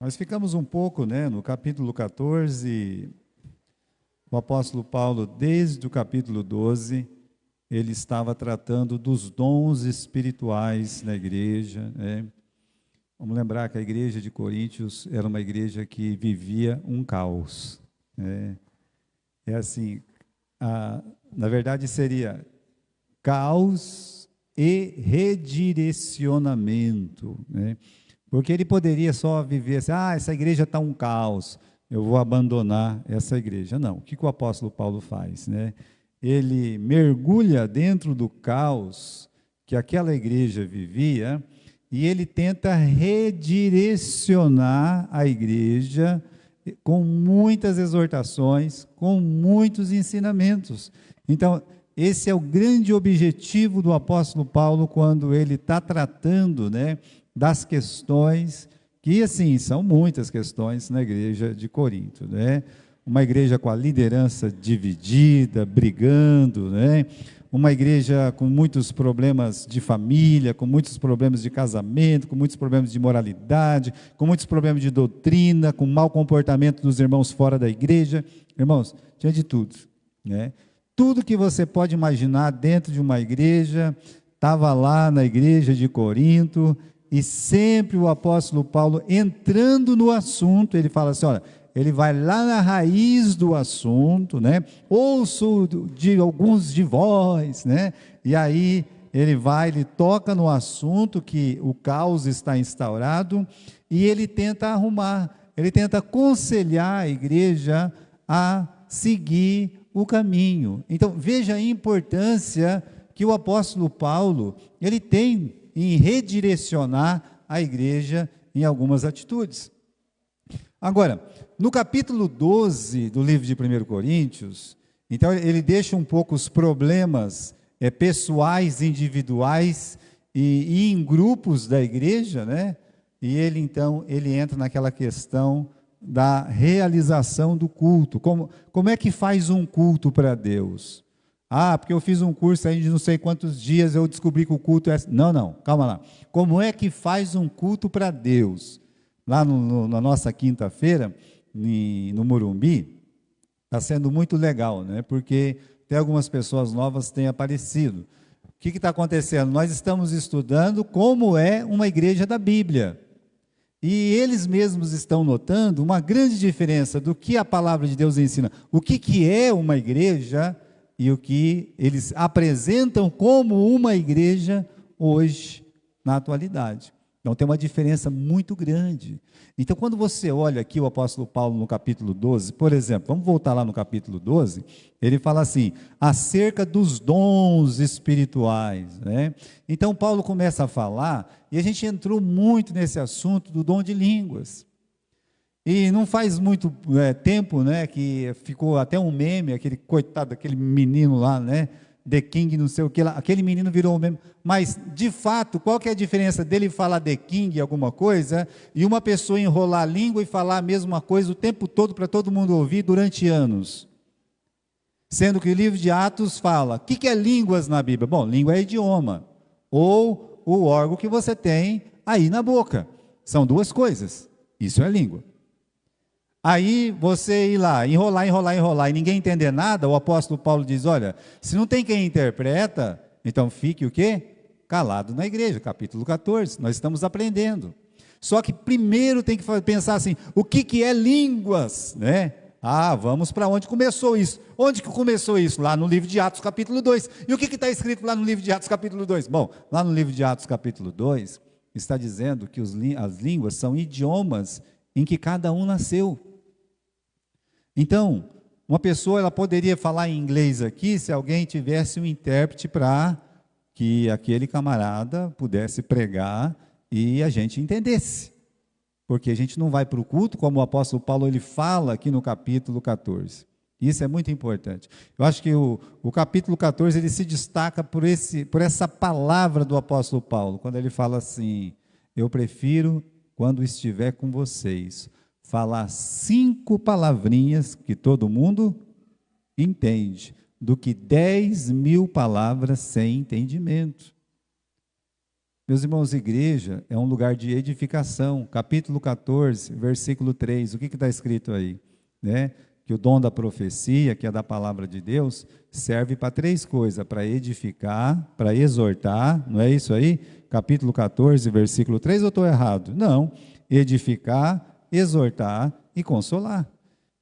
Nós ficamos um pouco, no capítulo 14, o apóstolo Paulo, desde o capítulo 12, ele estava tratando dos dons espirituais na igreja, né? Vamos lembrar que a igreja de Coríntios era uma igreja que vivia um caos, né? É assim, na verdade seria caos e redirecionamento, né? Porque ele poderia só viver assim, essa igreja está um caos, eu vou abandonar essa igreja. Não, o que o apóstolo Paulo faz, né? Ele mergulha dentro do caos que aquela igreja vivia e ele tenta redirecionar a igreja com muitas exortações, com muitos ensinamentos. Então, esse é o grande objetivo do apóstolo Paulo quando ele está tratando, das questões, que assim, são muitas questões na igreja de Corinto, né? Uma igreja com a liderança dividida, brigando, né? Uma igreja com muitos problemas de família, com muitos problemas de casamento, com muitos problemas de moralidade, com muitos problemas de doutrina, com mau comportamento dos irmãos fora da igreja. Irmãos, tinha de tudo, né? Tudo que você pode imaginar dentro de uma igreja, estava lá na igreja de Corinto. E sempre o apóstolo Paulo, entrando no assunto, ele fala assim, olha, ele vai lá na raiz do assunto, né? Ouço de alguns de vós, né? E aí ele toca no assunto que o caos está instaurado e ele tenta arrumar, ele tenta aconselhar a igreja a seguir o caminho. Então, veja a importância que o apóstolo Paulo, ele tem em redirecionar a igreja em algumas atitudes. Agora, no capítulo 12 do livro de 1 Coríntios, então ele deixa um pouco os problemas pessoais, individuais e em grupos da igreja, né? E ele entra naquela questão da realização do culto. Como é que faz um culto para Deus? Porque eu fiz um curso aí de não sei quantos dias, eu descobri que o culto é... Não, calma lá. Como é que faz um culto para Deus? Lá na nossa quinta-feira, no Morumbi, está sendo muito legal, né? Porque tem algumas pessoas novas que têm aparecido. O que está acontecendo? Nós estamos estudando como é uma igreja da Bíblia. E eles mesmos estão notando uma grande diferença do que a palavra de Deus ensina. O que é uma igreja e o que eles apresentam como uma igreja hoje, na atualidade. Então tem uma diferença muito grande. Então quando você olha aqui o apóstolo Paulo no capítulo 12, por exemplo, vamos voltar lá no capítulo 12, ele fala assim, acerca dos dons espirituais, né? Então Paulo começa a falar, e a gente entrou muito nesse assunto do dom de línguas. E não faz muito tempo, né, que ficou até um meme, aquele coitado, aquele menino lá, né, The King, não sei o que lá, aquele menino virou um meme. Mas, de fato, qual que é a diferença dele falar The King alguma coisa, e uma pessoa enrolar a língua e falar a mesma coisa o tempo todo para todo mundo ouvir durante anos? Sendo que o livro de Atos fala, o que é línguas na Bíblia? Bom, língua é idioma, ou o órgão que você tem aí na boca. São duas coisas, isso é língua. Aí você ir lá, enrolar, e ninguém entender nada, o apóstolo Paulo diz, olha, se não tem quem interpreta, então fique o quê? Calado na igreja, capítulo 14, nós estamos aprendendo. Só que primeiro tem que pensar assim, o que é línguas, né? Vamos para onde começou isso. Onde que começou isso? Lá no livro de Atos, capítulo 2. E o que está escrito lá no livro de Atos, capítulo 2? Bom, lá no livro de Atos, capítulo 2, está dizendo que as línguas são idiomas em que cada um nasceu. Então, uma pessoa ela poderia falar em inglês aqui se alguém tivesse um intérprete para que aquele camarada pudesse pregar e a gente entendesse. Porque a gente não vai para o culto, como o apóstolo Paulo ele fala aqui no capítulo 14. Isso é muito importante. Eu acho que o capítulo 14 ele se destaca por essa palavra do apóstolo Paulo, quando ele fala assim, eu prefiro, quando estiver com vocês, falar 5 palavrinhas que todo mundo entende, do que 10.000 palavras sem entendimento. Meus irmãos, igreja é um lugar de edificação. Capítulo 14, versículo 3, o que está escrito aí? Né? Que o dom da profecia, que é da palavra de Deus, serve para três coisas: para edificar, para exortar, não é isso aí? Capítulo 14, versículo 3, ou estou errado? Não, edificar, exortar e consolar.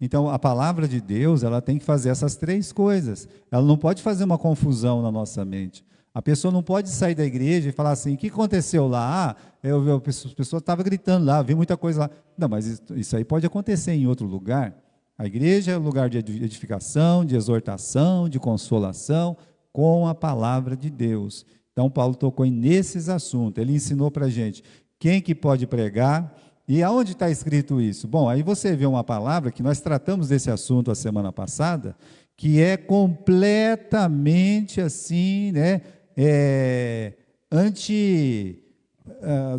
Então, a palavra de Deus, ela tem que fazer essas três coisas. Ela não pode fazer uma confusão na nossa mente. A pessoa não pode sair da igreja e falar assim: o que aconteceu lá? As pessoas estavam gritando lá, vi muita coisa lá. Não, mas isso aí pode acontecer em outro lugar. A igreja é um lugar de edificação, de exortação, de consolação, com a palavra de Deus. Então, Paulo tocou nesses assuntos. Ele ensinou para a gente quem que pode pregar. E aonde está escrito isso? Bom, aí você vê uma palavra que nós tratamos desse assunto a semana passada, que é completamente assim, né,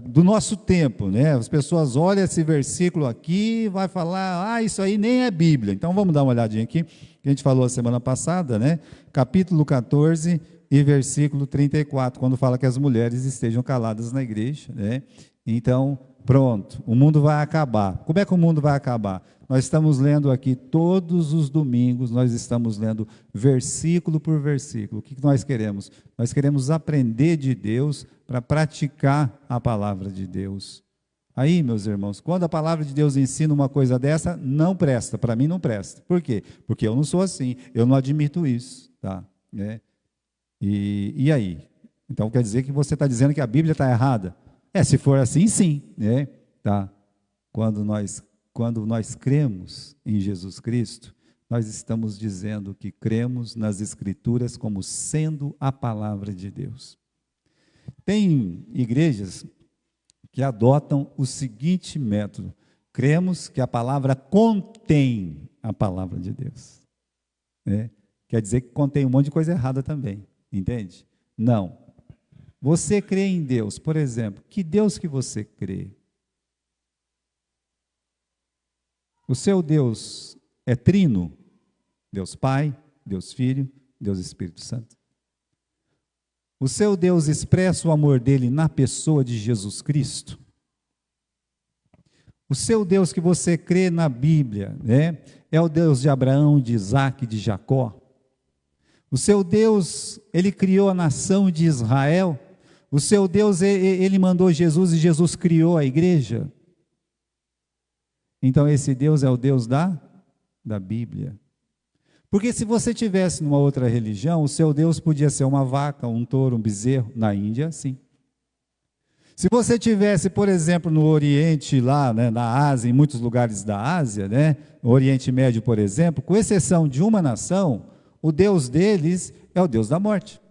do nosso tempo, né? As pessoas olham esse versículo aqui e vai falar: isso aí nem é Bíblia. Então vamos dar uma olhadinha aqui, que a gente falou a semana passada, né? Capítulo 14 e versículo 34, quando fala que as mulheres estejam caladas na igreja, né? Então, pronto, o mundo vai acabar. Como é que o mundo vai acabar? Nós estamos lendo aqui todos os domingos, nós estamos lendo versículo por versículo. O que nós queremos? Nós queremos aprender de Deus para praticar a palavra de Deus. Aí, meus irmãos, quando a palavra de Deus ensina uma coisa dessa, não presta, para mim não presta. Por quê? Porque eu não sou assim, eu não admito isso, tá? E aí? Então quer dizer que você está dizendo que a Bíblia está errada? Se for assim, sim, né? Tá. Quando nós cremos em Jesus Cristo, nós estamos dizendo que cremos nas Escrituras como sendo a palavra de Deus. Tem igrejas que adotam o seguinte método: cremos que a palavra contém a palavra de Deus. Quer dizer que contém um monte de coisa errada também, entende? Não. Você crê em Deus, por exemplo, que Deus que você crê? O seu Deus é trino? Deus Pai, Deus Filho, Deus Espírito Santo. O seu Deus expressa o amor dele na pessoa de Jesus Cristo? O seu Deus que você crê na Bíblia, né, é o Deus de Abraão, de Isaac, de Jacó? O seu Deus, ele criou a nação de Israel? O seu Deus, ele mandou Jesus e Jesus criou a igreja? Então esse Deus é o Deus da Bíblia. Porque se você tivesse numa outra religião, o seu Deus podia ser uma vaca, um touro, um bezerro. Na Índia, sim. Se você tivesse, por exemplo, no Oriente, lá, né, na Ásia, em muitos lugares da Ásia, né, no Oriente Médio, por exemplo, com exceção de uma nação, o Deus deles é o Deus da morte.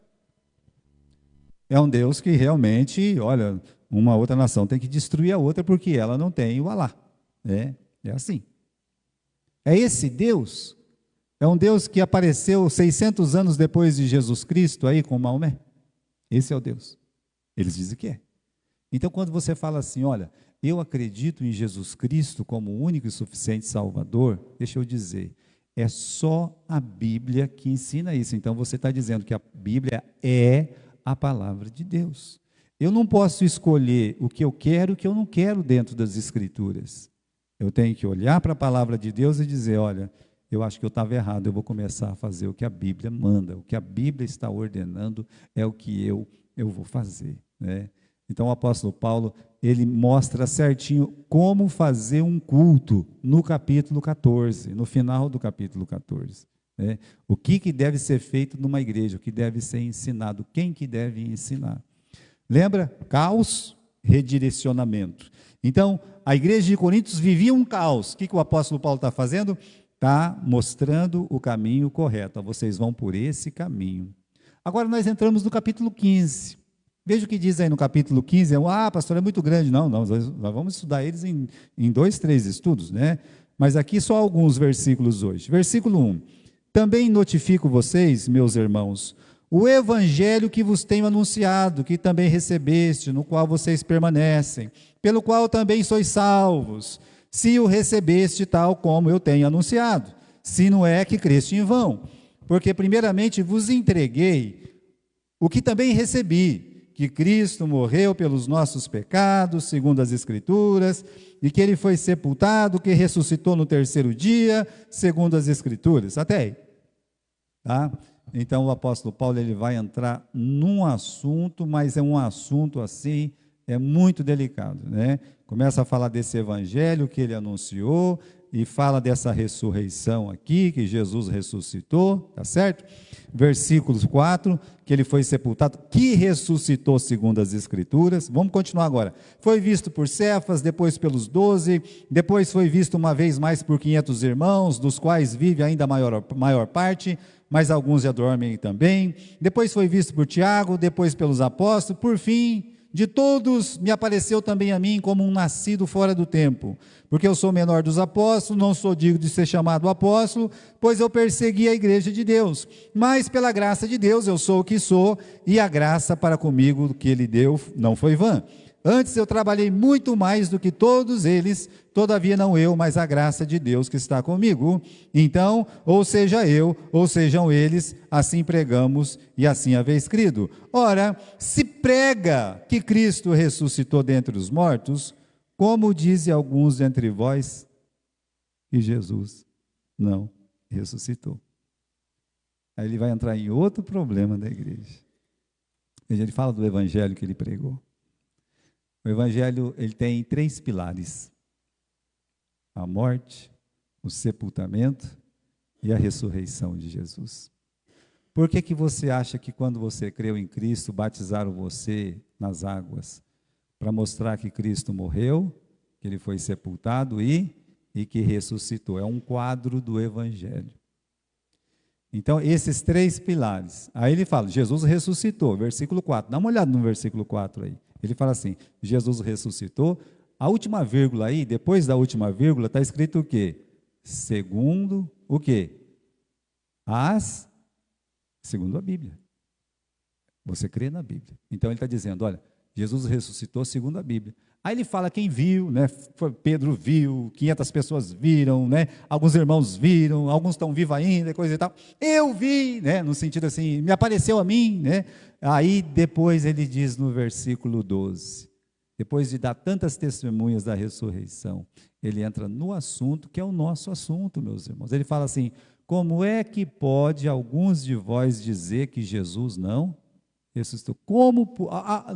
É um Deus que realmente, olha, uma outra nação tem que destruir a outra porque ela não tem o Alá. É assim. É esse Deus? É um Deus que apareceu 600 anos depois de Jesus Cristo aí com Maomé? Esse é o Deus. Eles dizem que é. Então, quando você fala assim: olha, eu acredito em Jesus Cristo como o único e suficiente Salvador, deixa eu dizer, é só a Bíblia que ensina isso. Então, você está dizendo que a Bíblia é a palavra de Deus. Eu não posso escolher o que eu quero e o que eu não quero dentro das Escrituras. Eu tenho que olhar para a palavra de Deus e dizer: olha, eu acho que eu estava errado, eu vou começar a fazer o que a Bíblia manda, o que a Bíblia está ordenando é o que eu vou fazer, né? Então o apóstolo Paulo, ele mostra certinho como fazer um culto no capítulo 14, no final do capítulo 14. Né? O que deve ser feito numa igreja, o que deve ser ensinado, quem que deve ensinar. Lembra? Caos, redirecionamento. Então, a igreja de Coríntios vivia um caos. O que o apóstolo Paulo está fazendo? Está mostrando o caminho correto. Vocês vão por esse caminho. Agora nós entramos no capítulo 15. Veja o que diz aí no capítulo 15. Pastor, é muito grande. Não, nós vamos estudar eles em 2, 3 estudos, né? Mas aqui só alguns versículos hoje. Versículo 1. Também notifico vocês, meus irmãos, o evangelho que vos tenho anunciado, que também recebeste, no qual vocês permanecem, pelo qual também sois salvos, se o recebeste tal como eu tenho anunciado, se não é que creste em vão. Porque primeiramente vos entreguei o que também recebi, que Cristo morreu pelos nossos pecados, segundo as Escrituras, e que ele foi sepultado, que ressuscitou no terceiro dia, segundo as Escrituras. Até aí. Tá? Então o apóstolo Paulo ele vai entrar num assunto, mas é um assunto assim, é muito delicado, né? Começa a falar desse evangelho que ele anunciou, e fala dessa ressurreição aqui, que Jesus ressuscitou, tá certo? Versículos 4, que ele foi sepultado, que ressuscitou segundo as Escrituras. Vamos continuar agora. Foi visto por Cefas, depois pelos 12, depois foi visto uma vez mais por 500 irmãos, dos quais vive ainda a maior parte, mas alguns já dormem também. Depois foi visto por Tiago, depois pelos apóstolos, por fim, de todos me apareceu também a mim como um nascido fora do tempo, porque eu sou o menor dos apóstolos, não sou digno de ser chamado apóstolo, pois eu persegui a igreja de Deus, mas pela graça de Deus eu sou o que sou, e a graça para comigo que ele deu não foi vã. Antes eu trabalhei muito mais do que todos eles, todavia não eu, mas a graça de Deus que está comigo. Então, ou seja eu, ou sejam eles, assim pregamos e assim haveis crido. Ora, se prega que Cristo ressuscitou dentre os mortos, como dizem alguns entre vós, que Jesus não ressuscitou. Aí ele vai entrar em outro problema da igreja. Ele fala do evangelho que ele pregou. O evangelho ele tem 3 pilares: a morte, o sepultamento e a ressurreição de Jesus. Por que que você acha que quando você creu em Cristo, batizaram você nas águas? Para mostrar que Cristo morreu, que ele foi sepultado e que ressuscitou. É um quadro do evangelho. Então, esses 3 pilares. Aí ele fala, Jesus ressuscitou, versículo 4. Dá uma olhada no versículo 4 aí. Ele fala assim, Jesus ressuscitou. A última vírgula aí, depois da última vírgula, está escrito o quê? Segundo o quê? Segundo a Bíblia. Você crê na Bíblia. Então ele está dizendo, olha, Jesus ressuscitou segundo a Bíblia. Aí ele fala quem viu, né? Pedro viu, 500 pessoas viram, né? Alguns irmãos viram, alguns estão vivos ainda, coisa e tal. Eu vi, né? No sentido assim, me apareceu a mim, né? Aí depois ele diz no versículo 12, depois de dar tantas testemunhas da ressurreição, ele entra no assunto que é o nosso assunto, meus irmãos. Ele fala assim, como é que pode alguns de vós dizer que Jesus não ressuscitou? Como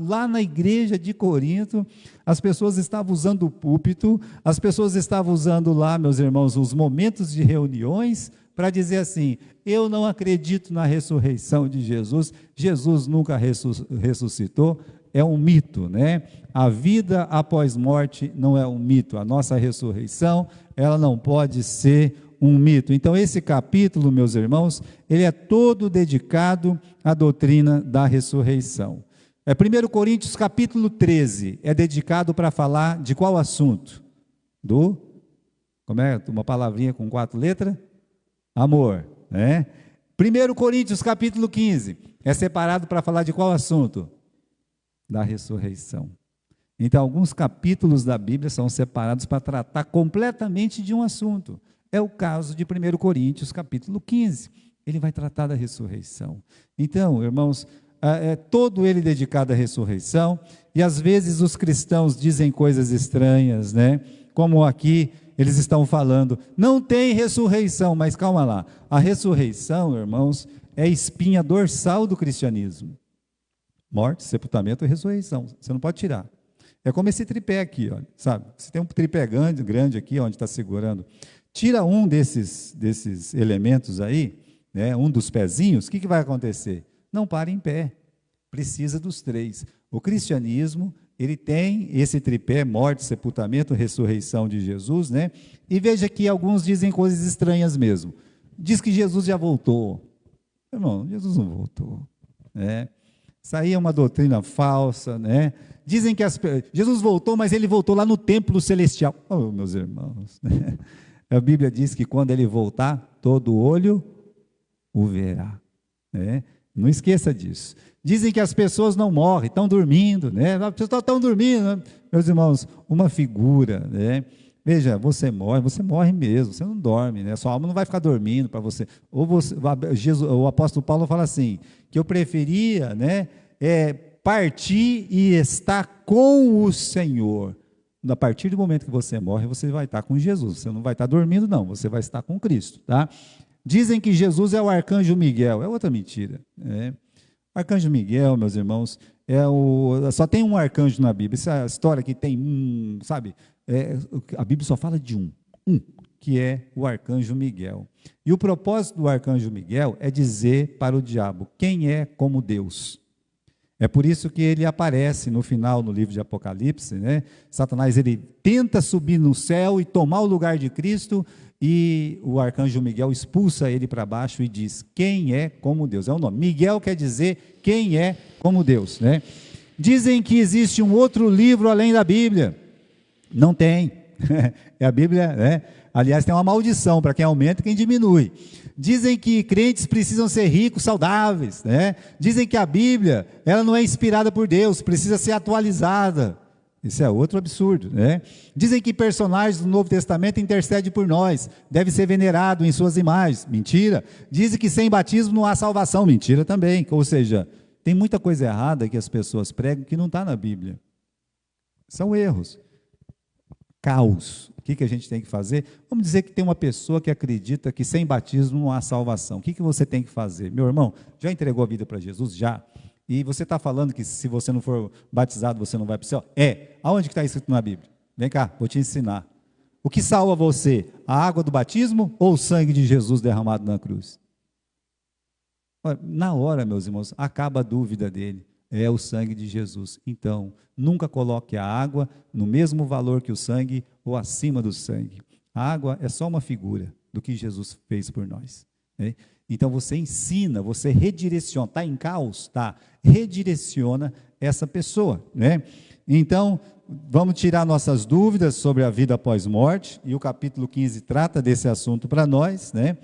lá na igreja de Corinto, as pessoas estavam usando o púlpito, as pessoas estavam usando lá, meus irmãos, os momentos de reuniões, para dizer assim, eu não acredito na ressurreição de Jesus, Jesus nunca ressuscitou, é um mito, né? A vida após morte não é um mito, a nossa ressurreição, ela não pode ser um mito. Então esse capítulo, meus irmãos, ele é todo dedicado à doutrina da ressurreição. 1 Coríntios capítulo 13, é dedicado para falar de qual assunto? Como é? Uma palavrinha com 4 letras? Amor, né? 1 Coríntios capítulo 15, é separado para falar de qual assunto? Da ressurreição. Então alguns capítulos da Bíblia são separados para tratar completamente de um assunto. É o caso de 1 Coríntios, capítulo 15. Ele vai tratar da ressurreição. Então, irmãos, é todo ele dedicado à ressurreição, e às vezes os cristãos dizem coisas estranhas, né? Como aqui eles estão falando, não tem ressurreição, mas calma lá. A ressurreição, irmãos, é a espinha dorsal do cristianismo. Morte, sepultamento e ressurreição. Você não pode tirar. É como esse tripé aqui, ó, sabe? Você tem um tripé grande aqui, onde está segurando. Tira um desses elementos aí, né, um dos pezinhos, o que vai acontecer? Não para em pé, precisa dos 3. O cristianismo, ele tem esse tripé, morte, sepultamento, ressurreição de Jesus, né? E veja que alguns dizem coisas estranhas mesmo. Diz que Jesus já voltou. Irmão, Jesus não voltou, né? Isso aí é uma doutrina falsa, né? Dizem que Jesus voltou, mas ele voltou lá no templo celestial. Oh, meus irmãos, né? A Bíblia diz que quando ele voltar, todo olho o verá, né? Não esqueça disso. Dizem que as pessoas não morrem, estão dormindo, né? As pessoas estão dormindo, né? Meus irmãos, uma figura, né? Veja, você morre mesmo, você não dorme, né? Sua alma não vai ficar dormindo para você. O apóstolo Paulo fala assim, que eu preferia, né, partir e estar com o Senhor. A partir do momento que você morre, você vai estar com Jesus. Você não vai estar dormindo, não. Você vai estar com Cristo, tá? Dizem que Jesus é o arcanjo Miguel. É outra mentira. Arcanjo Miguel, meus irmãos, só tem um arcanjo na Bíblia. Essa história que tem sabe? A Bíblia só fala de um, que é o arcanjo Miguel. E o propósito do arcanjo Miguel é dizer para o diabo: quem é como Deus? É por isso que ele aparece no final, no livro de Apocalipse, né? Satanás, ele tenta subir no céu e tomar o lugar de Cristo, e o arcanjo Miguel expulsa ele para baixo e diz: quem é como Deus? É o nome. Miguel quer dizer quem é como Deus, né? Dizem que existe um outro livro além da Bíblia. Não tem. É a Bíblia, né? Aliás, tem uma maldição para quem aumenta e quem diminui. Dizem que crentes precisam ser ricos, saudáveis, né? Dizem que a Bíblia, ela não é inspirada por Deus, precisa ser atualizada. Isso é outro absurdo, né? Dizem que personagens do Novo Testamento intercedem por nós, deve ser venerado em suas imagens. Mentira. Dizem que sem batismo não há salvação. Mentira também. Ou seja, tem muita coisa errada que as pessoas pregam que não está na Bíblia. São erros. Caos. O que a gente tem que fazer? Vamos dizer que tem uma pessoa que acredita que sem batismo não há salvação. O que você tem que fazer? Meu irmão, já entregou a vida para Jesus? Já. E você está falando que se você não for batizado, você não vai para o céu? Aonde que está escrito na Bíblia? Vem cá, vou te ensinar. O que salva você? A água do batismo ou o sangue de Jesus derramado na cruz? Na hora, meus irmãos, acaba a dúvida dele. É o sangue de Jesus. Então, nunca coloque a água no mesmo valor que o sangue ou acima do sangue. A água é só uma figura do que Jesus fez por nós, né? Então, você ensina, você redireciona. Está em caos? Tá. Redireciona essa pessoa, né? Então, vamos tirar nossas dúvidas sobre a vida após morte, e o capítulo 15 trata desse assunto para nós, né?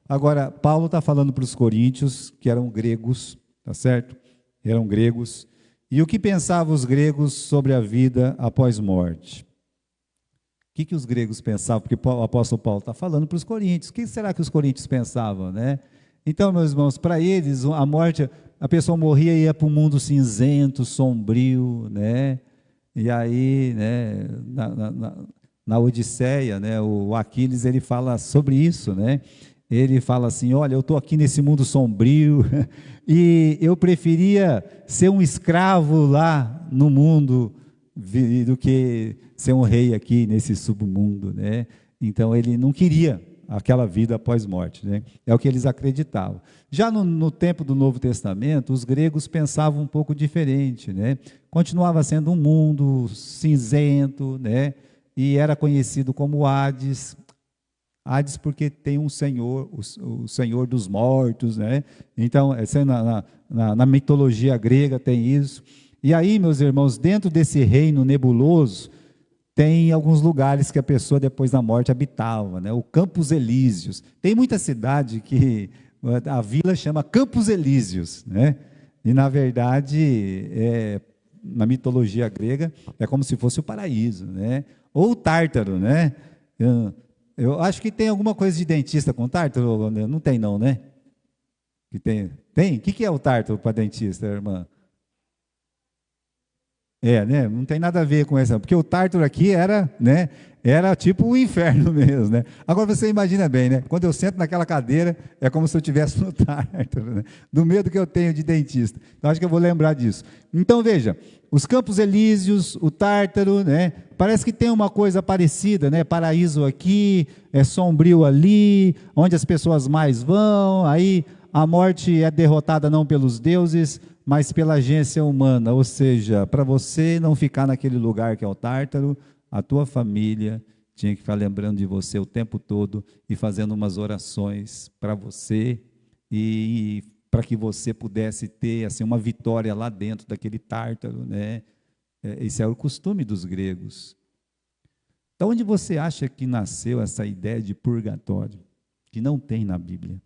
Agora, Paulo está falando para os coríntios, que eram gregos, tá certo? Eram gregos. E o que pensavam os gregos sobre a vida após morte? O que os gregos pensavam? Porque o apóstolo Paulo está falando para os coríntios. O que será que os coríntios pensavam, né? Então, meus irmãos, para eles, a morte, a pessoa morria e ia para um mundo cinzento, sombrio, né? E aí, né, na Odisseia, né, o Aquiles, ele fala sobre isso, né? Ele fala assim: olha, eu estou aqui nesse mundo sombrio e eu preferia ser um escravo lá no mundo do que ser um rei aqui nesse submundo, né? Então ele não queria aquela vida após morte, né? É o que eles acreditavam. Já no tempo do Novo Testamento, os gregos pensavam um pouco diferente, né? Continuava sendo um mundo cinzento, né? E era conhecido como Hades. Hades porque tem um senhor, o senhor dos mortos, né? Então, na mitologia grega tem isso. E aí, meus irmãos, dentro desse reino nebuloso, tem alguns lugares que a pessoa depois da morte habitava, né? O Campos Elíseos. Tem muita cidade que a vila chama Campos Elíseos, né? E na verdade, na mitologia grega, é como se fosse o paraíso, né? Ou o Tártaro, né? Eu acho que tem alguma coisa de dentista com Tártaro, não tem não, né? Que tem? Tem? O que é o Tártaro para dentista, irmã? Né? Não tem nada a ver com essa, porque o Tártaro aqui era, né? Era tipo o inferno mesmo, né? Agora você imagina bem, né? Quando eu sento naquela cadeira, é como se eu estivesse no Tártaro, né? Do medo que eu tenho de dentista. Então acho que eu vou lembrar disso. Então veja, os Campos Elíseos, o Tártaro, né? Parece que tem uma coisa parecida, né? Paraíso aqui, é sombrio ali, onde as pessoas mais vão. Aí a morte é derrotada não pelos deuses, mas pela agência humana. Ou seja, para você não ficar naquele lugar que é o Tártaro, a tua família tinha que ficar lembrando de você o tempo todo e fazendo umas orações para você e para que você pudesse ter assim uma vitória lá dentro daquele Tártaro, né? Esse é o costume dos gregos. De onde você acha que nasceu essa ideia de purgatório, que não tem na Bíblia?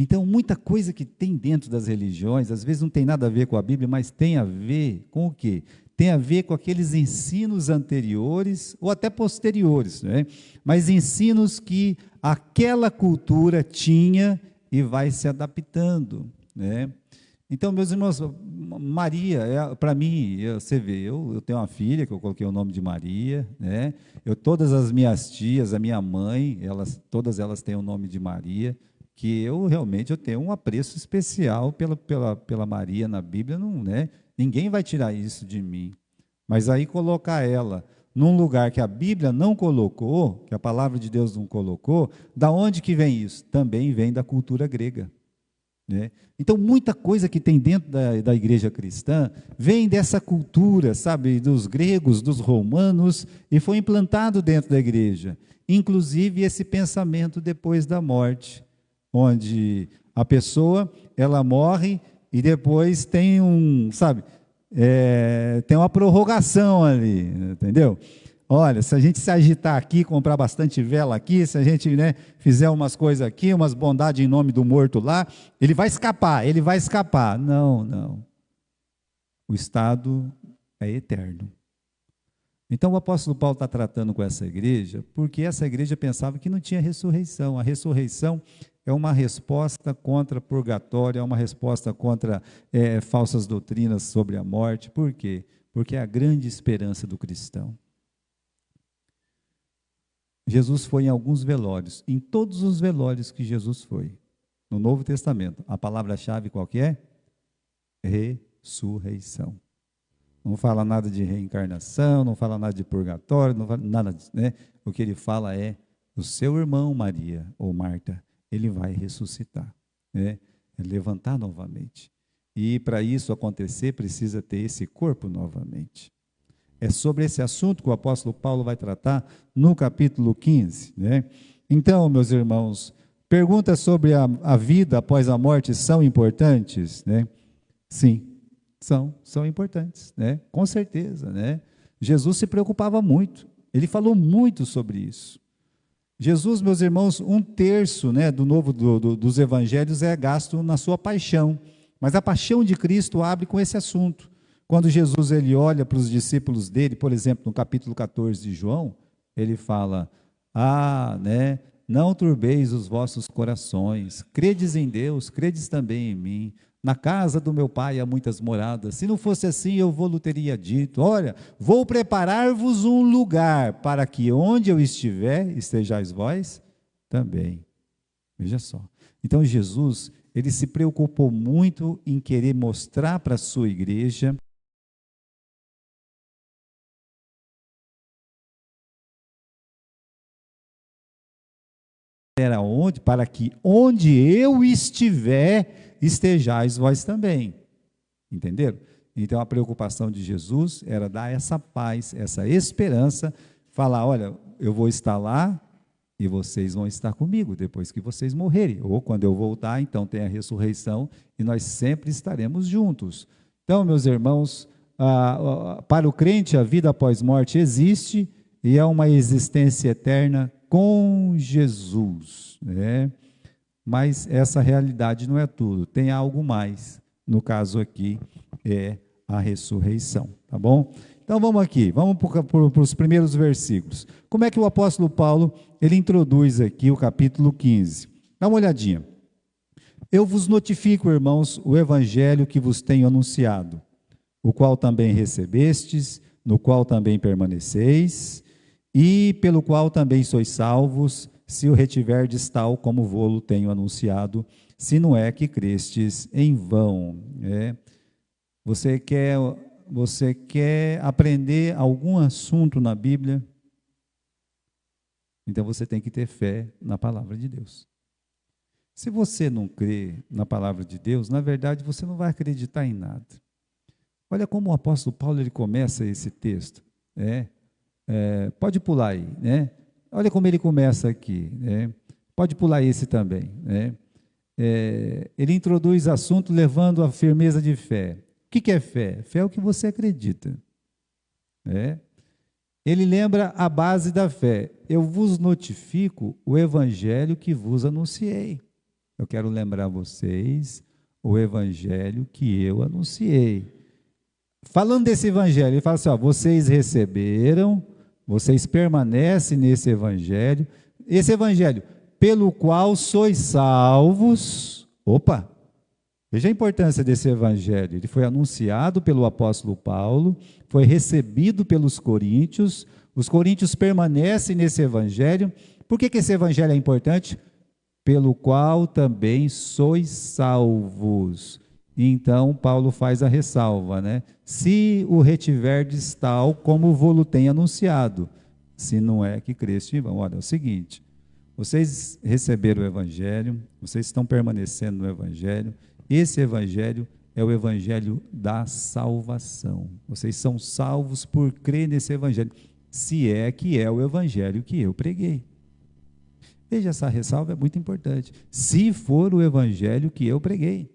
Então, muita coisa que tem dentro das religiões, às vezes não tem nada a ver com a Bíblia, mas tem a ver com o quê? Tem a ver com aqueles ensinos anteriores ou até posteriores, né? Mas ensinos que aquela cultura tinha e vai se adaptando, né? Então, meus irmãos, Maria, para mim, você vê, eu tenho uma filha que eu coloquei o nome de Maria, né? Todas as minhas tias, a minha mãe, todas elas têm o nome de Maria, que eu tenho um apreço especial pela Maria na Bíblia, não, né? Ninguém vai tirar isso de mim. Mas aí colocar ela num lugar que a Bíblia não colocou, que a palavra de Deus não colocou, da onde que vem isso? Também vem da cultura grega. Né? Então, muita coisa que tem dentro da igreja cristã vem dessa cultura, sabe, dos gregos, dos romanos, e foi implantado dentro da igreja. Inclusive esse pensamento depois da morte, onde a pessoa, ela morre e depois tem tem uma prorrogação ali, entendeu? Olha, se a gente se agitar aqui, comprar bastante vela aqui, se a gente, né, fizer umas coisas aqui, umas bondades em nome do morto lá, ele vai escapar, ele vai escapar. Não, não. O estado é eterno. Então o apóstolo Paulo está tratando com essa igreja, porque essa igreja pensava que não tinha ressurreição. A ressurreição é uma resposta contra purgatório, é uma resposta contra falsas doutrinas sobre a morte. Por quê? Porque é a grande esperança do cristão. Jesus foi em alguns velórios, em todos os velórios que Jesus foi, no Novo Testamento. A palavra-chave qual que é? Ressurreição. Não fala nada de reencarnação, não fala nada de purgatório, não fala nada disso, né? O que ele fala é, o seu irmão Maria, ou Marta, ele vai ressuscitar, né? É levantar novamente. E para isso acontecer, precisa ter esse corpo novamente. É sobre esse assunto que o apóstolo Paulo vai tratar no capítulo 15. Né? Então, meus irmãos, perguntas sobre a vida após a morte são importantes? Né? Sim, são importantes, né? Com certeza. Né? Jesus se preocupava muito, ele falou muito sobre isso. Jesus, meus irmãos, 1/3, né, dos evangelhos é gasto na sua paixão, mas a paixão de Cristo abre com esse assunto. Quando Jesus ele olha para os discípulos dele, por exemplo, no capítulo 14 de João, ele fala, né, não turbeis os vossos corações, credes em Deus, credes também em mim, na casa do meu pai há muitas moradas, se não fosse assim eu vou-lhe teria dito, olha, vou preparar-vos um lugar, para que onde eu estiver, estejais vós também. Veja só, então Jesus, ele se preocupou muito em querer mostrar para a sua igreja, era onde, para que onde eu estiver, estejais vós também. Entenderam? Então a preocupação de Jesus era dar essa paz, essa esperança, falar, olha, eu vou estar lá e vocês vão estar comigo depois que vocês morrerem, ou quando eu voltar, então tem a ressurreição e nós sempre estaremos juntos. Então, meus irmãos, para o crente a vida após morte existe e é uma existência eterna com Jesus, né? Mas essa realidade não é tudo, tem algo mais, no caso aqui é a ressurreição, tá bom? Então vamos aqui, vamos para os primeiros versículos. Como é que o apóstolo Paulo, ele introduz aqui o capítulo 15? Dá uma olhadinha. Eu vos notifico, irmãos, o evangelho que vos tenho anunciado, o qual também recebestes, no qual também permaneceis, e pelo qual também sois salvos, se o retiverdes tal como vô-lo tenho anunciado, se não é que crestes em vão. Você quer aprender algum assunto na Bíblia? Então você tem que ter fé na palavra de Deus. Se você não crê na palavra de Deus, na verdade você não vai acreditar em nada. Olha como o apóstolo Paulo ele começa esse texto. Pode pular aí, né? Olha como ele começa aqui, né? Pode pular esse também, né? Ele introduz assunto levando a firmeza de fé. O que é fé? Fé é o que você acredita, né? Ele lembra a base da fé. Eu vos notifico o evangelho que vos anunciei. Eu quero lembrar vocês o evangelho que eu anunciei. Falando desse evangelho, ele fala assim, vocês receberam, vocês permanecem nesse evangelho, esse evangelho pelo qual sois salvos. Opa! Veja a importância desse evangelho. Ele foi anunciado pelo apóstolo Paulo, foi recebido pelos coríntios, os coríntios permanecem nesse evangelho. Por que esse evangelho é importante? Pelo qual também sois salvos. Então, Paulo faz a ressalva, né? Se o retiverdes tal como vou-lo tem anunciado, se não é que creste em vão. Olha, é o seguinte, vocês receberam o evangelho, vocês estão permanecendo no evangelho, esse evangelho é o evangelho da salvação. Vocês são salvos por crer nesse evangelho, se é que é o evangelho que eu preguei. Veja, essa ressalva é muito importante. Se for o evangelho que eu preguei.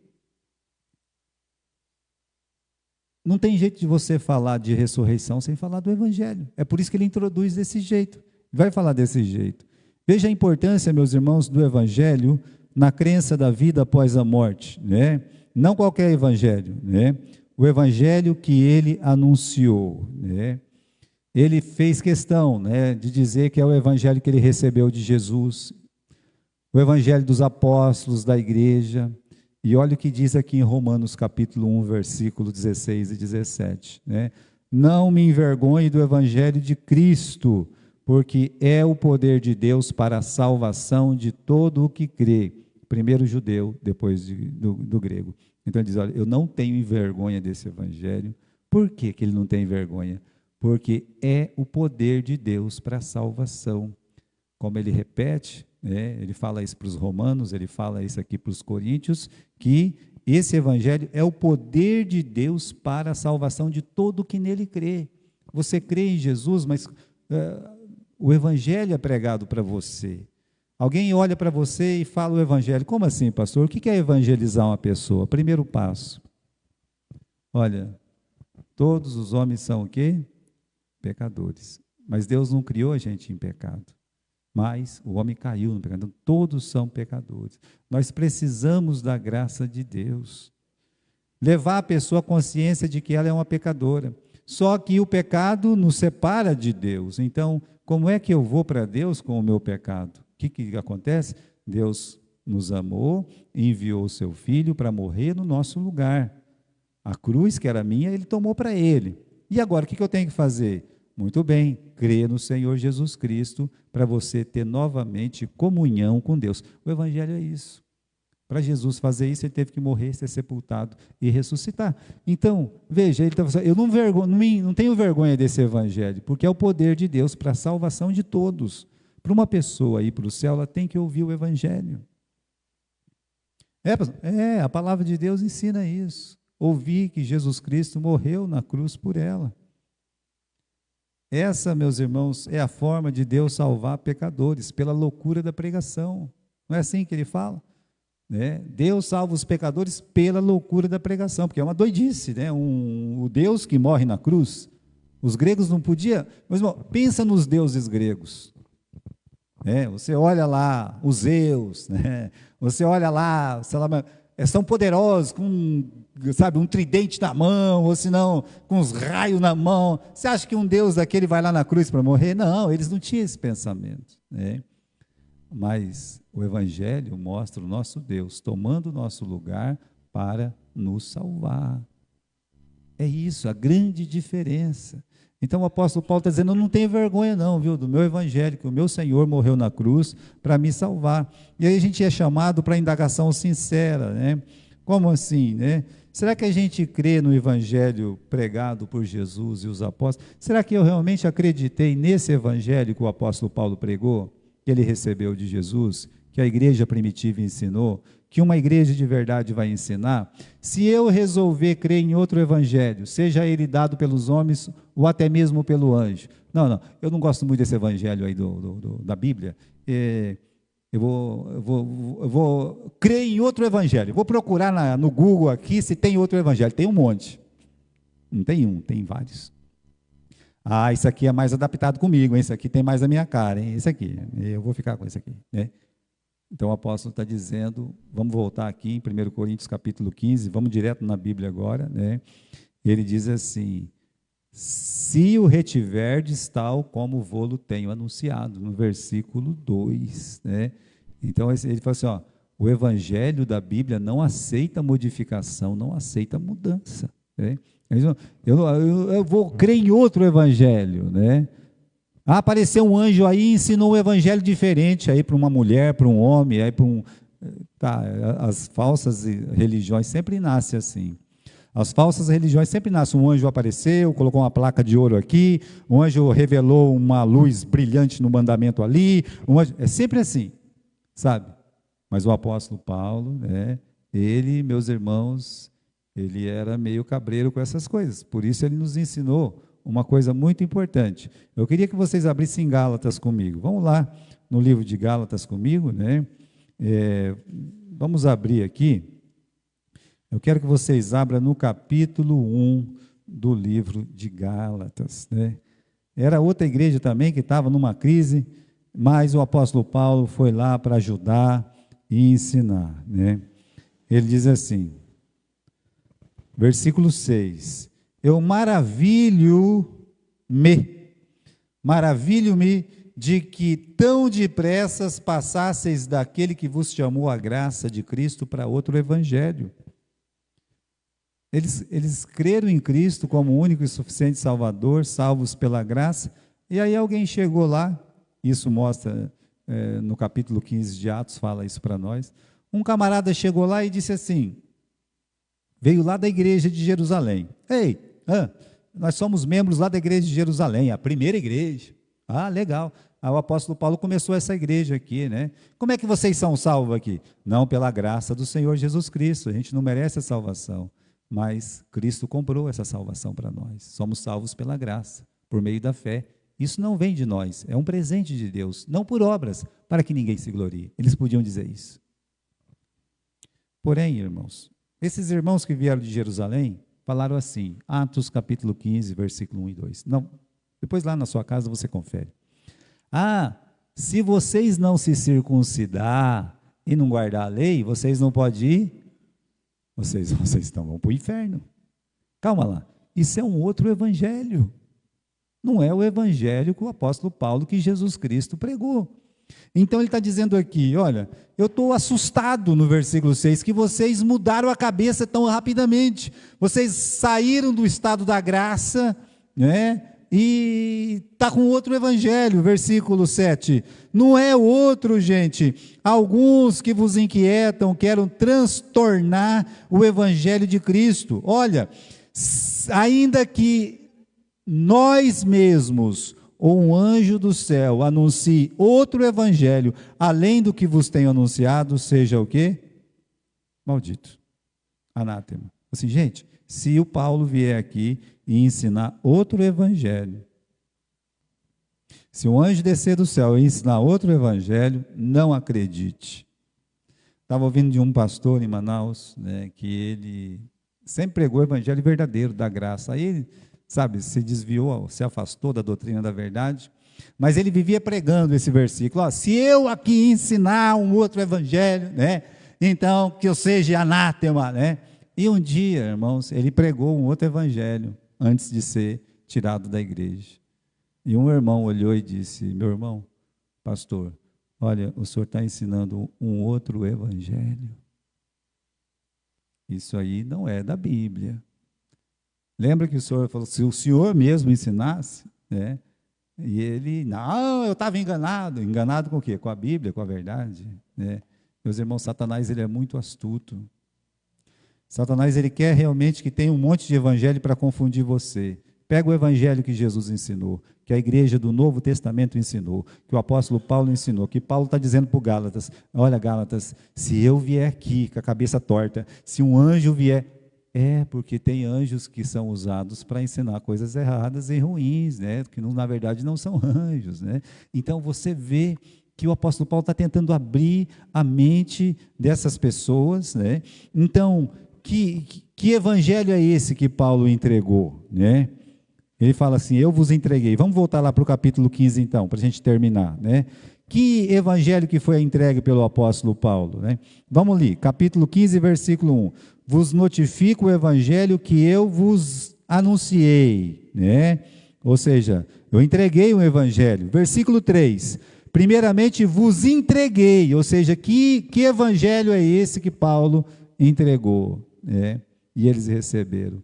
Não tem jeito de você falar de ressurreição sem falar do evangelho. É por isso que ele introduz desse jeito. Vai falar desse jeito. Veja a importância, meus irmãos, do evangelho na crença da vida após a morte, né? Não qualquer evangelho, né? O evangelho que ele anunciou, né? Ele fez questão, né, de dizer que é o evangelho que ele recebeu de Jesus, o evangelho dos apóstolos, da igreja. E olha o que diz aqui em Romanos capítulo 1, versículo 16 e 17, né? Não me envergonhe do evangelho de Cristo, porque é o poder de Deus para a salvação de todo o que crê, primeiro o judeu, depois do grego. Então ele diz, olha, eu não tenho vergonha desse evangelho. Por que ele não tem vergonha? Porque é o poder de Deus para a salvação. Como ele repete, né, ele fala isso para os romanos, ele fala isso aqui para os coríntios, que esse evangelho é o poder de Deus para a salvação de todo que nele crê. Você crê em Jesus, mas o evangelho é pregado para você. Alguém olha para você e fala o evangelho. Como assim, pastor? O que é evangelizar uma pessoa? Primeiro passo. Olha, todos os homens são o quê? Pecadores. Mas Deus não criou a gente em pecado. Mas o homem caiu no pecado. Então, todos são pecadores. Nós precisamos da graça de Deus. Levar a pessoa à consciência de que ela é uma pecadora. Só que o pecado nos separa de Deus. Então, como é que eu vou para Deus com o meu pecado? O que acontece? Deus nos amou, enviou o seu Filho para morrer no nosso lugar. A cruz, que era minha, ele tomou para ele. E agora, o que eu tenho que fazer? Muito bem, crer no Senhor Jesus Cristo para você ter novamente comunhão com Deus. O Evangelho é isso. Para Jesus fazer isso, ele teve que morrer, ser sepultado e ressuscitar. Então, veja, ele está falando, eu não tenho vergonha desse Evangelho, porque é o poder de Deus para a salvação de todos. Para uma pessoa ir para o céu, ela tem que ouvir o Evangelho. A palavra de Deus ensina isso. Ouvir que Jesus Cristo morreu na cruz por ela. Essa, meus irmãos, é a forma de Deus salvar pecadores, pela loucura da pregação. Não é assim que ele fala? Né? Deus salva os pecadores pela loucura da pregação, porque é uma doidice, né? O Deus que morre na cruz. Os gregos não podiam... Mas, irmão, pensa nos deuses gregos. Você olha lá, os Zeus, né? Você olha lá, sei lá, são poderosos, com, sabe, um tridente na mão, ou senão com os raios na mão. Você acha que um Deus daquele vai lá na cruz para morrer? Não, eles não tinham esse pensamento, né? Mas o Evangelho mostra o nosso Deus tomando o nosso lugar para nos salvar. É isso, a grande diferença. Então o apóstolo Paulo está dizendo, eu não tenho vergonha não, viu, do meu evangelho, que o meu Senhor morreu na cruz para me salvar. E aí a gente é chamado para indagação sincera, né? Como assim, né? Será que a gente crê no evangelho pregado por Jesus e os apóstolos? Será que eu realmente acreditei nesse evangelho que o apóstolo Paulo pregou, que ele recebeu de Jesus, que a igreja primitiva ensinou, que uma igreja de verdade vai ensinar? Se eu resolver crer em outro evangelho, seja ele dado pelos homens ou até mesmo pelo anjo, eu não gosto muito desse evangelho aí da Bíblia, eu vou crer em outro evangelho, vou procurar no Google aqui se tem outro evangelho. Tem um monte, não tem um, tem vários. Isso aqui é mais adaptado comigo, hein? Esse aqui tem mais a minha cara, hein? Esse aqui, eu vou ficar com esse aqui, né? Então o apóstolo está dizendo, vamos voltar aqui em 1 Coríntios capítulo 15, vamos direto na Bíblia agora, né? Ele diz assim, se o retiverdes tal como vô-lo tenho anunciado, no versículo 2, né? Então ele fala assim, O evangelho da Bíblia não aceita modificação, não aceita mudança, né? Eu vou crer em outro evangelho, né? Apareceu um anjo aí e ensinou um evangelho diferente aí para uma mulher, para um homem, aí para um... Tá, as falsas religiões sempre nascem assim. As falsas religiões sempre nascem. Um anjo apareceu, colocou uma placa de ouro aqui, um anjo revelou uma luz brilhante no mandamento ali, é sempre assim, sabe? Mas o apóstolo Paulo, né, ele, meus irmãos, ele era meio cabreiro com essas coisas, por isso ele nos ensinou uma coisa muito importante. Eu queria que vocês abrissem Gálatas comigo. Vamos lá no livro de Gálatas comigo, né? Vamos abrir aqui. Eu quero que vocês abram no capítulo 1 do livro de Gálatas, né? Era outra igreja também que estava numa crise, mas o apóstolo Paulo foi lá para ajudar e ensinar, né? Ele diz assim, versículo 6, eu maravilho-me de que tão depressa passasseis daquele que vos chamou a graça de Cristo para outro evangelho. Eles creram em Cristo como único e suficiente Salvador, salvos pela graça, e aí alguém chegou lá, isso mostra no capítulo 15 de Atos, fala isso para nós, um camarada chegou lá e disse assim, veio lá da igreja de Jerusalém, nós somos membros lá da igreja de Jerusalém, a primeira igreja. Ah, legal. Aí o apóstolo Paulo começou essa igreja aqui, né? Como é que vocês são salvos aqui? Não, pela graça do Senhor Jesus Cristo, a gente não merece a salvação, mas Cristo comprou essa salvação para nós, somos salvos pela graça, por meio da fé. Isso não vem de nós, é um presente de Deus, não por obras, para que ninguém se glorie. Eles podiam dizer isso. Porém, irmãos, esses irmãos que vieram de Jerusalém, falaram assim, Atos capítulo 15, versículo 1 e 2. Não, depois lá na sua casa você confere. Se vocês não se circuncidar e não guardar a lei, vocês não podem ir, vocês vão para o inferno. Calma lá, isso é um outro evangelho. Não é o evangelho que o apóstolo Paulo, que Jesus Cristo pregou. Então ele está dizendo aqui, olha, eu estou assustado no versículo 6, que vocês mudaram a cabeça tão rapidamente, vocês saíram do estado da graça, né? E está com outro evangelho, versículo 7, não é outro, gente, alguns que vos inquietam, querem transtornar o evangelho de Cristo. Olha, ainda que nós mesmos, ou um anjo do céu, anuncie outro evangelho, além do que vos tenho anunciado, seja o quê? Maldito, anátema. Assim, gente, se o Paulo vier aqui e ensinar outro evangelho, se um anjo descer do céu e ensinar outro evangelho, não acredite. Estava ouvindo de um pastor em Manaus, né, que ele sempre pregou o evangelho verdadeiro, da graça. Aí ele, sabe, se desviou, se afastou da doutrina da verdade, mas ele vivia pregando esse versículo, se eu aqui ensinar um outro evangelho, né, então que eu seja anátema, né? E um dia, irmãos, ele pregou um outro evangelho, antes de ser tirado da igreja. E um irmão olhou e disse, meu irmão, pastor, olha, o senhor está ensinando um outro evangelho. Isso aí não é da Bíblia. Lembra que o senhor falou, se o senhor mesmo ensinasse, né? E ele, não, eu estava enganado. Enganado com o quê? Com a Bíblia, com a verdade, né? Meus irmãos, Satanás, ele é muito astuto. Satanás, ele quer realmente que tenha um monte de evangelho para confundir você. Pega o evangelho que Jesus ensinou, que a igreja do Novo Testamento ensinou, que o apóstolo Paulo ensinou, que Paulo está dizendo para o Gálatas, olha Gálatas, se eu vier aqui com a cabeça torta, se um anjo vier, porque tem anjos que são usados para ensinar coisas erradas e ruins, né? Que na verdade não são anjos, né? Então você vê que o apóstolo Paulo está tentando abrir a mente dessas pessoas, né? Então, que evangelho é esse que Paulo entregou, né? Ele fala assim, eu vos entreguei. Vamos voltar lá para o capítulo 15 então, para a gente terminar, né? Que evangelho que foi entregue pelo apóstolo Paulo, né? Vamos ali, capítulo 15, versículo 1. Vos notifico o evangelho que eu vos anunciei, né? Ou seja, eu entreguei um evangelho. Versículo 3. primeiramente vos entreguei, ou seja, que evangelho é esse que Paulo entregou, né? E eles receberam.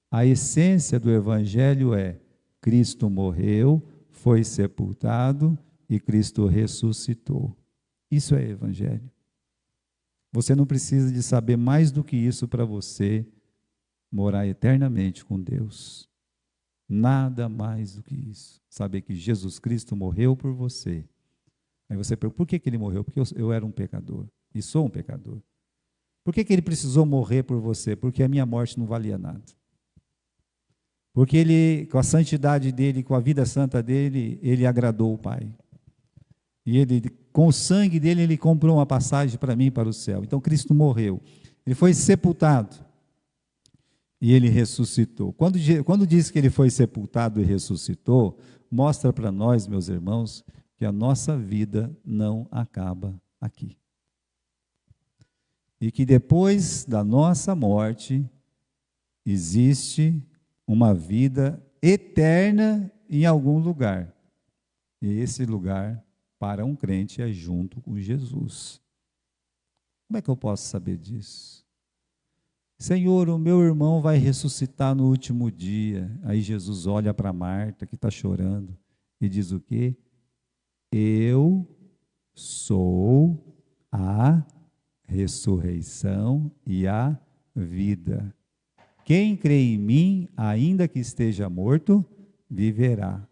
A essência do evangelho é: Cristo morreu, foi sepultado e Cristo ressuscitou. Isso é evangelho. Você não precisa de saber mais do que isso para você morar eternamente com Deus. Nada mais do que isso. Saber que Jesus Cristo morreu por você. Aí você pergunta, por que ele morreu? Porque eu era um pecador, e sou um pecador. Por que ele precisou morrer por você? Porque a minha morte não valia nada. Porque ele, com a santidade dele, com a vida santa dele, ele agradou o Pai. E ele, com o sangue dele, ele comprou uma passagem para mim para o céu. Então Cristo morreu. Ele foi sepultado. E ele ressuscitou. Quando diz que ele foi sepultado e ressuscitou, mostra para nós, meus irmãos, que a nossa vida não acaba aqui. E que depois da nossa morte, existe uma vida eterna em algum lugar. E esse lugar, para um crente, é junto com Jesus. Como é que eu posso saber disso? Senhor, o meu irmão vai ressuscitar no último dia. Aí Jesus olha para Marta, que está chorando, e diz o quê? Eu sou a ressurreição e a vida. Quem crê em mim, ainda que esteja morto, viverá.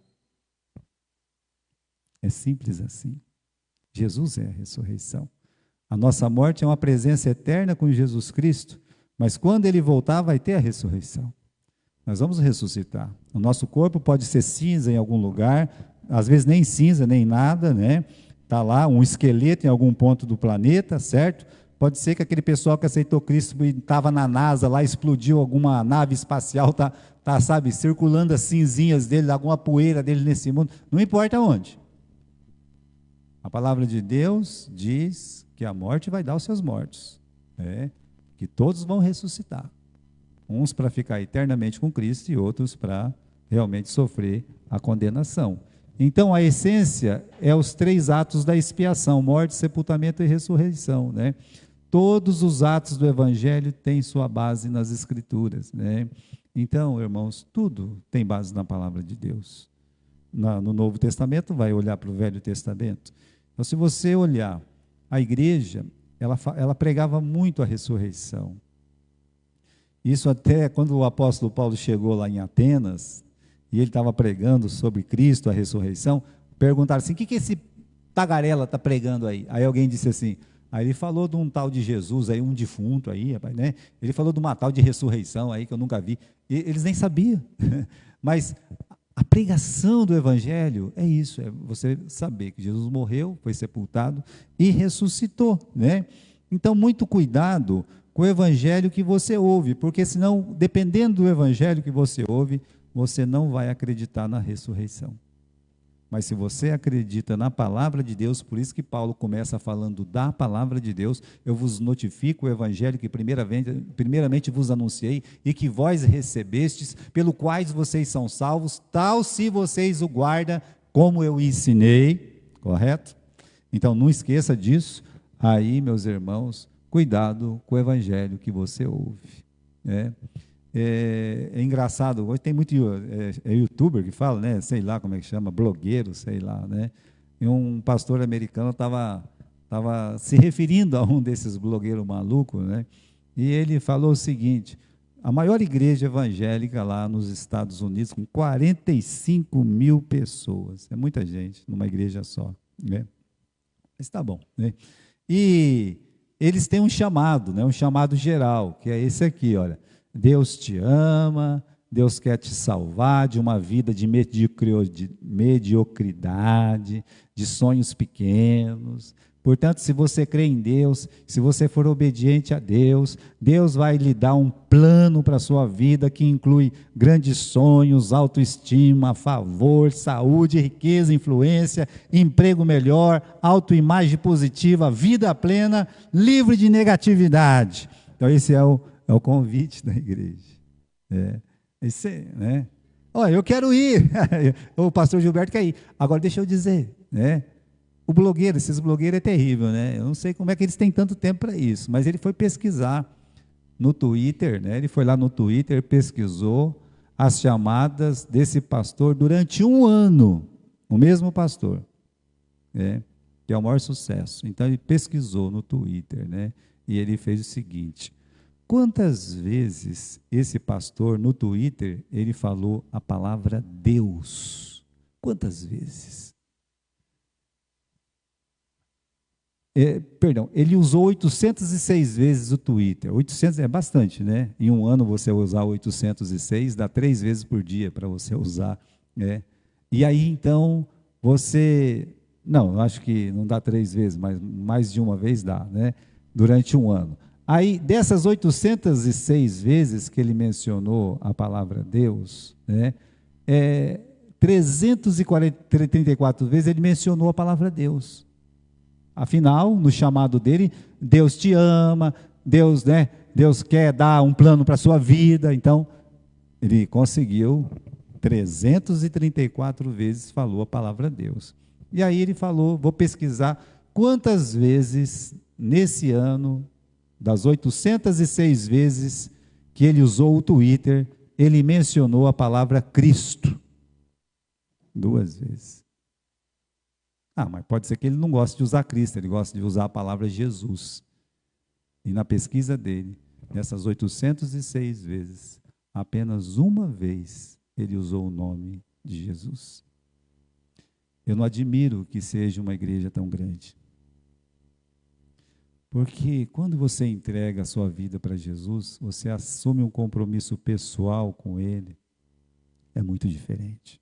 É simples assim. Jesus é a ressurreição. A nossa morte é uma presença eterna com Jesus Cristo, mas quando ele voltar, vai ter a ressurreição. Nós vamos ressuscitar. O nosso corpo pode ser cinza em algum lugar, às vezes nem cinza, nem nada, né? Está lá um esqueleto em algum ponto do planeta, certo? Pode ser que aquele pessoal que aceitou Cristo e estava na NASA, lá explodiu alguma nave espacial, sabe, circulando as cinzinhas dele, alguma poeira dele nesse mundo, não importa onde. A palavra de Deus diz que a morte vai dar os seus mortos, né? Que todos vão ressuscitar, uns para ficar eternamente com Cristo e outros para realmente sofrer a condenação. Então, a essência é os 3 atos da expiação: morte, sepultamento e ressurreição, né? Todos os atos do Evangelho têm sua base nas Escrituras, né? Então, irmãos, tudo tem base na palavra de Deus. No Novo Testamento, vai olhar para o Velho Testamento. Então, se você olhar, a igreja, ela pregava muito a ressurreição. Isso até quando o apóstolo Paulo chegou lá em Atenas, e ele estava pregando sobre Cristo, a ressurreição, perguntaram assim, o que esse tagarela está pregando aí? Aí alguém disse assim, aí ele falou de um tal de Jesus, aí um defunto aí, rapaz, né? Ele falou de uma tal de ressurreição aí que eu nunca vi. E eles nem sabiam. Mas a pregação do Evangelho é isso, é você saber que Jesus morreu, foi sepultado e ressuscitou, né? Então, muito cuidado com o Evangelho que você ouve, porque senão, dependendo do Evangelho que você ouve, você não vai acreditar na ressurreição. Mas se você acredita na palavra de Deus, por isso que Paulo começa falando da palavra de Deus, eu vos notifico o evangelho que primeiramente vos anunciei e que vós recebestes, pelo quais vocês são salvos, tal se vocês o guardam como eu ensinei, correto? Então não esqueça disso. Aí, meus irmãos, cuidado com o evangelho que você ouve, né? É engraçado, hoje tem muito youtuber que fala, né? Sei lá como é que chama, blogueiro, sei lá, né? E um pastor americano estava se referindo a um desses blogueiros malucos, né? E ele falou o seguinte: a maior igreja evangélica lá nos Estados Unidos, com 45 mil pessoas, é muita gente numa igreja só, né? Mas tá bom, né? E eles têm um chamado, né? Um chamado geral, que é esse aqui, olha. Deus te ama, Deus quer te salvar de uma vida de mediocridade, de sonhos pequenos. Portanto, se você crê em Deus, se você for obediente a Deus, Deus vai lhe dar um plano para a sua vida que inclui grandes sonhos, autoestima, favor, saúde, riqueza, influência, emprego melhor, autoimagem positiva, vida plena, livre de negatividade. Então, esse é o convite da igreja. Né? Olha, eu quero ir. O pastor Gilberto quer ir. Agora, deixa eu dizer, né? O blogueiro, esses blogueiros é terrível, né? Eu não sei como é que eles têm tanto tempo para isso, mas ele foi pesquisar no Twitter, né? Ele foi lá no Twitter, pesquisou as chamadas desse pastor durante um ano, o mesmo pastor, né? Que é o maior sucesso. Então ele pesquisou no Twitter, né? E ele fez o seguinte: quantas vezes esse pastor no Twitter ele falou a palavra Deus? Quantas vezes? Perdão, ele usou 806 vezes o Twitter. 800 é bastante, né? Em um ano você usar 806, dá 3 vezes por dia para você usar, né? E aí, então, você... Não, acho que não dá 3 vezes, mas mais de uma vez dá, né? Durante um ano. Aí, dessas 806 vezes que ele mencionou a palavra Deus, né? 334 vezes ele mencionou a palavra Deus. Afinal, no chamado dele, Deus te ama, Deus, né, Deus quer dar um plano para a sua vida. Então, ele conseguiu 334 vezes falou a palavra Deus. E aí ele falou, vou pesquisar quantas vezes nesse ano, das 806 vezes que ele usou o Twitter, ele mencionou a palavra Cristo. 2 vezes. Mas pode ser que ele não goste de usar Cristo, ele gosta de usar a palavra Jesus. E na pesquisa dele, nessas 806 vezes, apenas uma vez ele usou o nome de Jesus. Eu não admiro que seja uma igreja tão grande. Porque quando você entrega a sua vida para Jesus, você assume um compromisso pessoal com Ele, é muito diferente.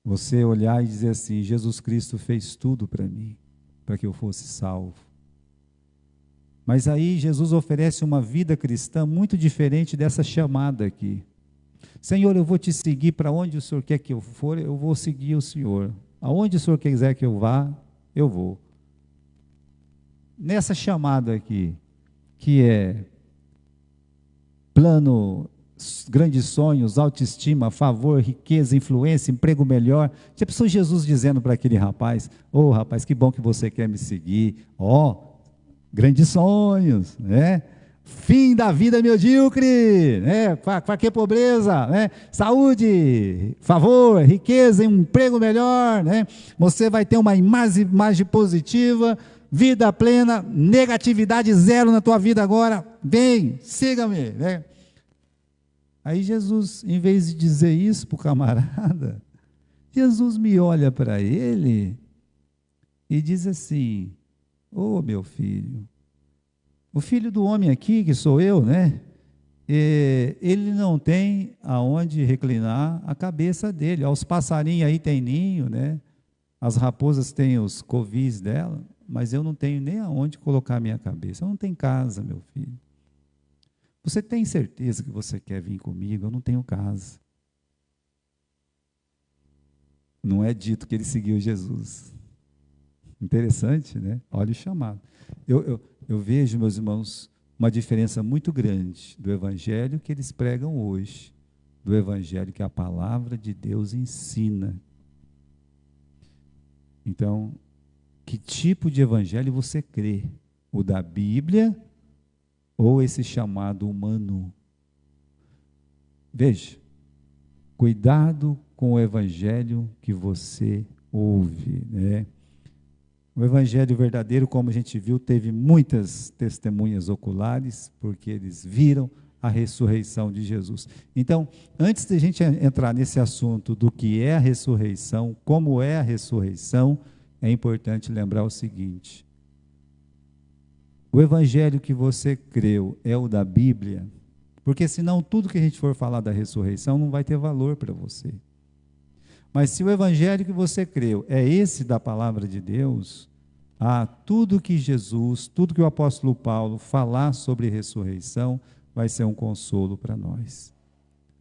Você olhar e dizer assim, Jesus Cristo fez tudo para mim, para que eu fosse salvo. Mas aí Jesus oferece uma vida cristã muito diferente dessa chamada aqui. Senhor, eu vou te seguir para onde o Senhor quer que eu for, eu vou seguir o Senhor. Aonde o Senhor quiser que eu vá, eu vou. Nessa chamada aqui, que é plano, grandes sonhos, autoestima, favor, riqueza, influência, emprego melhor. Já pensou Jesus dizendo para aquele rapaz, rapaz, que bom que você quer me seguir, grandes sonhos, né? Fim da vida medíocre, né? Para que pobreza, né? Saúde, favor, riqueza, emprego melhor, né? Você vai ter uma imagem positiva, vida plena, negatividade zero na tua vida agora, vem, siga-me, né? Aí Jesus, em vez de dizer isso para o camarada, Jesus me olha para ele e diz assim, meu filho, o filho do homem aqui, que sou eu, né? Ele não tem aonde reclinar a cabeça dele. Os passarinhos aí têm ninho, né? As raposas têm os covis dela, mas eu não tenho nem aonde colocar a minha cabeça. Eu não tenho casa, meu filho. Você tem certeza que você quer vir comigo? Eu não tenho casa. Não é dito que ele seguiu Jesus. Interessante, né? Olha o chamado. Eu vejo, meus irmãos, uma diferença muito grande do evangelho que eles pregam hoje, do evangelho que a palavra de Deus ensina. Então, que tipo de evangelho você crê? O da Bíblia ou esse chamado humano? Veja, cuidado com o evangelho que você ouve, né? O evangelho verdadeiro, como a gente viu, teve muitas testemunhas oculares, porque eles viram a ressurreição de Jesus. Então, antes de a gente entrar nesse assunto do que é a ressurreição, como é a ressurreição, é importante lembrar o seguinte: o evangelho que você creu é o da Bíblia, porque senão tudo que a gente for falar da ressurreição não vai ter valor para você. Mas se o evangelho que você creu é esse da palavra de Deus, tudo que Jesus, tudo que o apóstolo Paulo falar sobre ressurreição, vai ser um consolo para nós.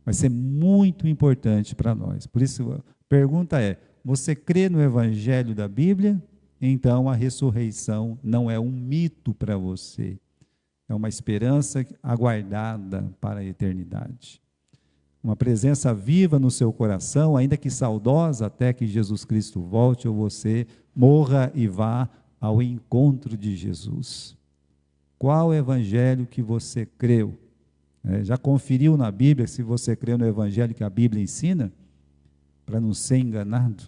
Vai ser muito importante para nós. Por isso, a pergunta é, você crê no evangelho da Bíblia? Então a ressurreição não é um mito para você. É uma esperança aguardada para a eternidade. uma presença viva no seu coração, ainda que saudosa, até que Jesus Cristo volte ou você morra e vá ao encontro de Jesus. Qual evangelho que você creu? Já conferiu na Bíblia se você creu no evangelho que a Bíblia ensina? Para não ser enganado?